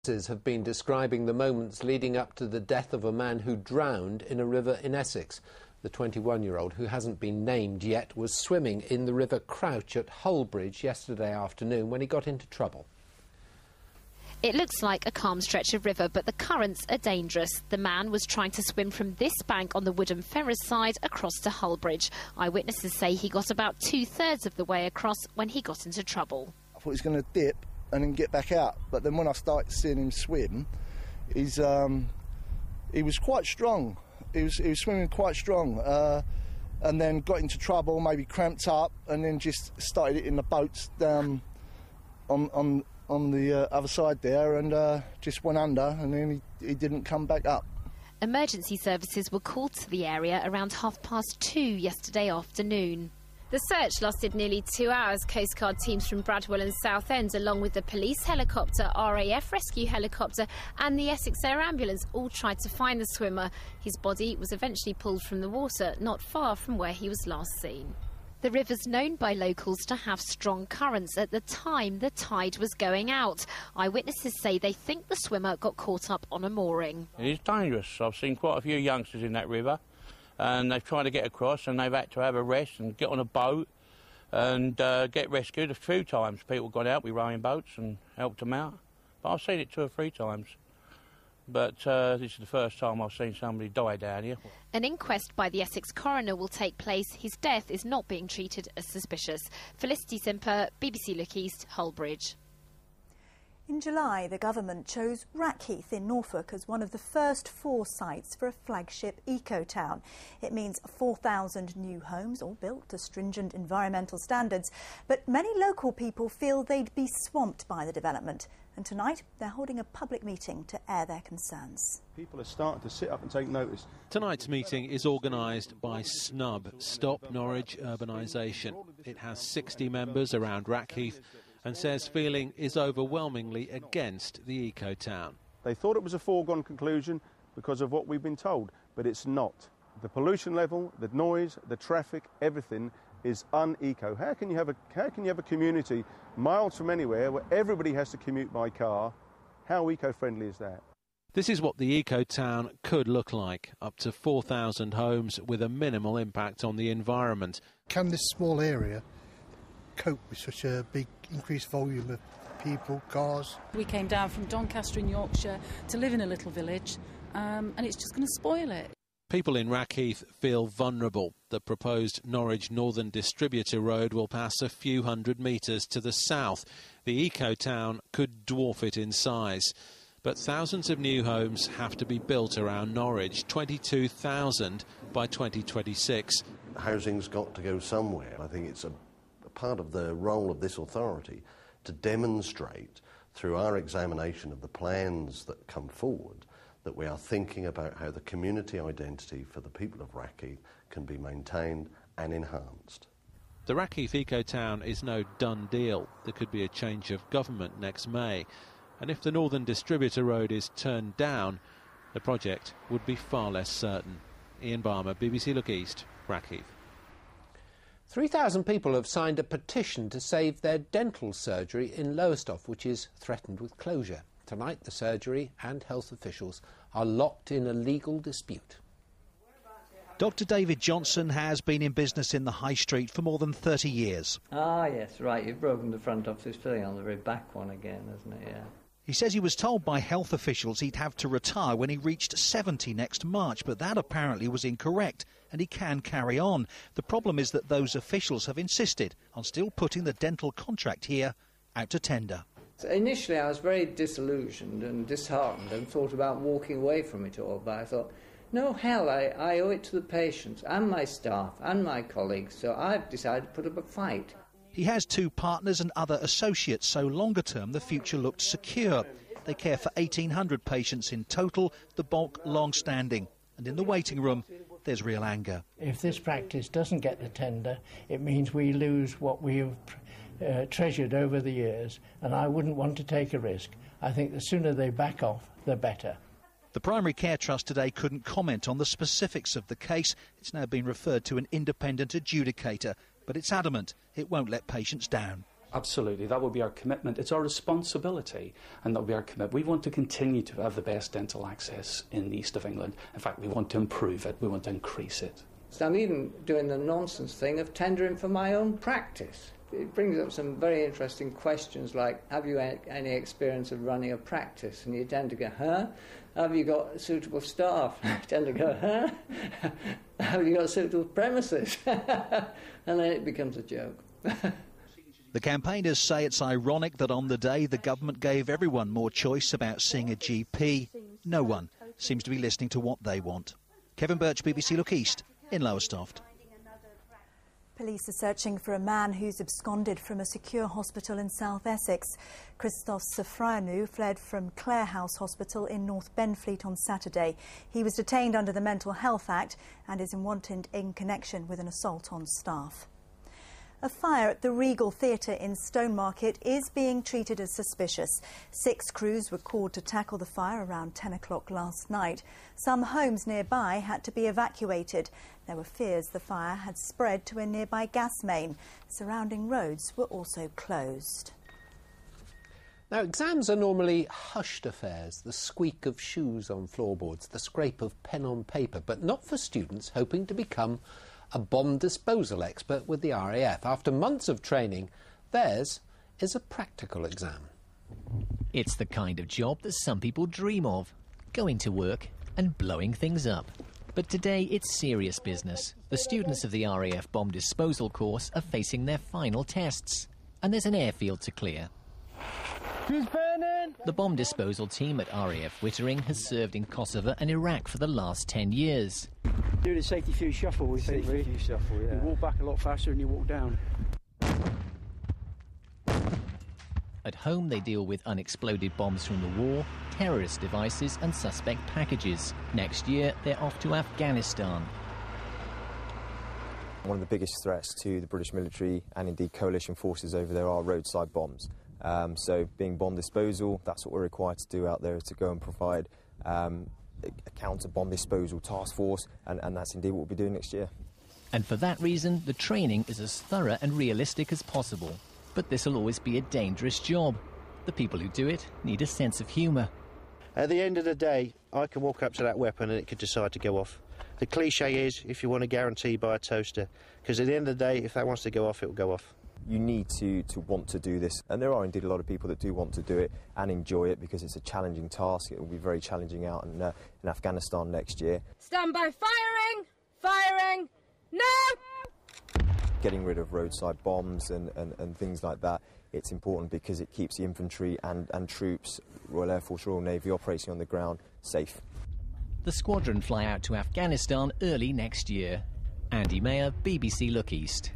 witnesses have been describing the moments leading up to the death of a man who drowned in a river in Essex. The 21-year-old, who hasn't been named yet, was swimming in the River Crouch at Hullbridge yesterday afternoon when he got into trouble. It looks like a calm stretch of river, but the currents are dangerous. The man was trying to swim from this bank on the Woodham Ferrers side across to Hullbridge. Eyewitnesses say he got about 2/3 of the way across when he got into trouble. I thought he was going to dip and then get back out, but then when I started seeing him swim, he was quite strong. He was swimming quite strong, and then got into trouble, maybe cramped up, and then just started hitting the boats down on the other side there, and just went under, and then he didn't come back up. Emergency services were called to the area around 2:30 yesterday afternoon. The search lasted nearly 2 hours. Coast Guard teams from Bradwell and Southend, along with the police helicopter, RAF rescue helicopter and the Essex Air Ambulance, all tried to find the swimmer. His body was eventually pulled from the water, not far from where he was last seen. The river's known by locals to have strong currents. At the time, the tide was going out. Eyewitnesses say they think the swimmer got caught up on a mooring. It is dangerous. I've seen quite a few youngsters in that river, and they've tried to get across, and they've had to have a rest and get on a boat and get rescued. A few times people got out with rowing boats and helped them out, but I've seen it 2 or 3 times. But this is the first time I've seen somebody die down here. An inquest by the Essex coroner will take place. His death is not being treated as suspicious. Felicity Simper, BBC Look East, Hullbridge. In July, the government chose Rackheath in Norfolk as one of the first 4 sites for a flagship eco-town. It means 4,000 new homes, all built to stringent environmental standards. But many local people feel they'd be swamped by the development. And tonight, they're holding a public meeting to air their concerns. People are starting to sit up and take notice. Tonight's meeting is organised by SNUB, Stop Norwich Urbanisation. It has 60 members around Rackheath and says feeling is overwhelmingly against the eco-town. They thought it was a foregone conclusion because of what we've been told, but it's not. The pollution level, the noise, the traffic, everything is un-eco. How can you have a community miles from anywhere where everybody has to commute by car? How eco-friendly is that? This is what the eco-town could look like. Up to 4,000 homes with a minimal impact on the environment. Can this small area cope with such a big increased volume of people, cars? We came down from Doncaster in Yorkshire to live in a little village, and it's just going to spoil it. People in Rackheath feel vulnerable. The proposed Norwich Northern Distributor Road will pass a few hundred metres to the south. The eco-town could dwarf it in size. But thousands of new homes have to be built around Norwich, 22,000 by 2026. Housing's got to go somewhere. I think it's a part of the role of this authority to demonstrate through our examination of the plans that come forward that we are thinking about how the community identity for the people of Rackheath can be maintained and enhanced. The Rackheath eco-town is no done deal. There could be a change of government next May. And if the Northern Distributor Road is turned down, the project would be far less certain. Ian Barmer, BBC Look East, Rackheath. 3,000 people have signed a petition to save their dental surgery in Lowestoft, which is threatened with closure. Tonight, the surgery and health officials are locked in a legal dispute. Dr David Johnson has been in business in the High Street for more than 30 years. Ah, yes, right, you've broken the front office filling on the very back one again, isn't it, yeah. He says he was told by health officials he'd have to retire when he reached 70 next March, but that apparently was incorrect, and he can carry on. The problem is that those officials have insisted on still putting the dental contract here out to tender. So initially I was very disillusioned and disheartened and thought about walking away from it all, but I thought, no, hell, I owe it to the patients and my staff and my colleagues, so I've decided to put up a fight. He has 2 partners and other associates, so longer term the future looked secure. They care for 1,800 patients in total, the bulk long-standing. And in the waiting room, there's real anger. If this practice doesn't get the tender, it means we lose what we have treasured over the years, and I wouldn't want to take a risk. I think the sooner they back off, the better. The Primary Care Trust today couldn't comment on the specifics of the case. It's now been referred to an independent adjudicator, but it's adamant it won't let patients down. Absolutely, that will be our commitment. It's our responsibility, and that will be our commitment. We want to continue to have the best dental access in the east of England. In fact, we want to improve it, we want to increase it. So I'm even doing the nonsense thing of tendering for my own practice. It brings up some very interesting questions like, have you any experience of running a practice? And you tend to go, huh? Have you got suitable staff? I tend to go, huh? Have you got suitable premises? And then it becomes a joke. The campaigners say it's ironic that on the day the government gave everyone more choice about seeing a GP, no one seems to be listening to what they want. Kevin Birch, BBC Look East, in Lowestoft. Police are searching for a man who's absconded from a secure hospital in South Essex. Christos Safranu fled from Clare House Hospital in North Benfleet on Saturday. He was detained under the Mental Health Act and is wanted in connection with an assault on staff. A fire at the Regal Theatre in Stonemarket is being treated as suspicious. 6 crews were called to tackle the fire around 10 o'clock last night. Some homes nearby had to be evacuated. There were fears the fire had spread to a nearby gas main. Surrounding roads were also closed. Now, exams are normally hushed affairs, the squeak of shoes on floorboards, the scrape of pen on paper, but not for students hoping to become a bomb disposal expert with the RAF. After months of training, theirs is a practical exam. It's the kind of job that some people dream of, going to work and blowing things up. But today it's serious business. The students of the RAF bomb disposal course are facing their final tests, and there's an airfield to clear. Who's burning? The bomb disposal team at RAF Wittering has served in Kosovo and Iraq for the last 10 years. Do the safety fuse shuffle, we think. Safety fuse shuffle, yeah. You walk back a lot faster than you walk down. At home, they deal with unexploded bombs from the war, terrorist devices and suspect packages. Next year, they're off to Afghanistan. One of the biggest threats to the British military and indeed coalition forces over there are roadside bombs. So being bomb disposal, that's what we're required to do out there, is to go and provide a counter-bomb disposal task force, and that's indeed what we'll be doing next year. And for that reason, the training is as thorough and realistic as possible. But this will always be a dangerous job. The people who do it need a sense of humour. At the end of the day, I can walk up to that weapon and it could decide to go off. The cliche is, if you want a guarantee, buy a toaster. Because at the end of the day, if that wants to go off, it will go off. You need to want to do this, and there are indeed a lot of people that do want to do it and enjoy it because it's a challenging task. It will be very challenging out in Afghanistan next year. Stand by, firing! Firing! No! Getting rid of roadside bombs and things like that, it's important because it keeps the infantry and troops, Royal Air Force, Royal Navy operating on the ground safe. The squadron fly out to Afghanistan early next year. Andy Mayer, BBC Look East.